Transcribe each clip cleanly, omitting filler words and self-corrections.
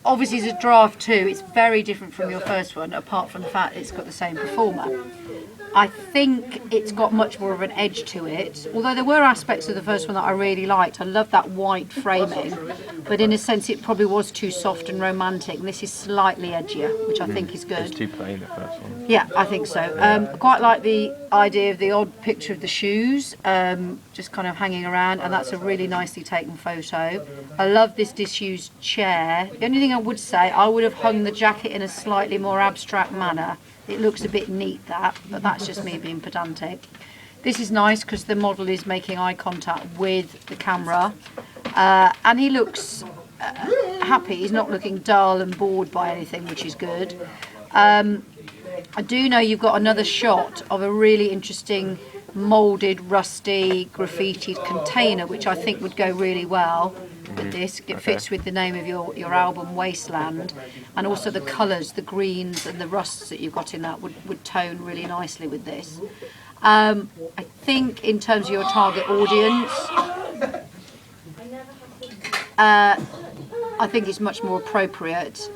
obviously as a draft 2, it's very different from your first one, apart from the fact it's got the same performer. I think it's got much more of an edge to it, although there were aspects of the first one that I really liked. I love that white framing, but in a sense it probably was too soft and romantic, and this is slightly edgier, which I think is good. It's too plain, the first one. Yeah, I think so. I quite like the idea of the odd picture of the shoes, just kind of hanging around, and that's a really nicely taken photo. I love this disused chair. The only thing I would say, I would have hung the jacket in a slightly more abstract manner. It looks a bit neat, that, but that's just me being pedantic. This is nice because the model is making eye contact with the camera, and he looks happy. He's not looking dull and bored by anything, which is good. I do know you've got another shot of a really interesting moulded, rusty, graffitied container, which I think would go really well with this. It fits with the name of your album, Wasteland, and also the colours, the greens and the rusts that you've got in that would tone really nicely with this. I think in terms of your target audience, I think it's much more appropriate.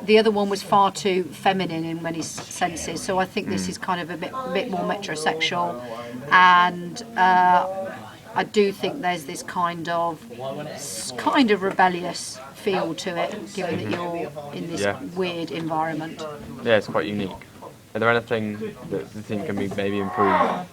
The other one was far too feminine in many senses, so I think this is kind of a bit more metrosexual, and I do think there's this kind of rebellious feel to it, given that you're in this weird environment. Yeah, it's quite unique. Are there anything that you think can be maybe improved?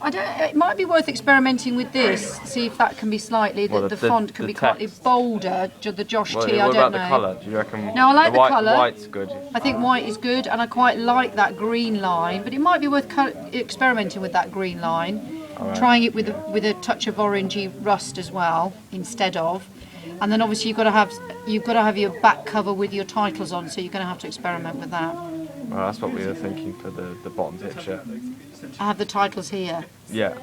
It might be worth experimenting with this. See if that can be slightly. The font can be slightly bolder. The Josh T. I don't know. What about the colour? Do you reckon? No, I like the colour. White's good. I think white is good, and I quite like that green line. But it might be worth experimenting with that green line, trying it with a touch of orangey rust as well instead of. And then obviously you've got to have your back cover with your titles on, so you're going to have to experiment with that. Well, that's what we were thinking for the bottom picture. I have the titles here. Yeah.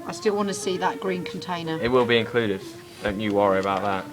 I still want to see that green container. It will be included. Don't you worry about that.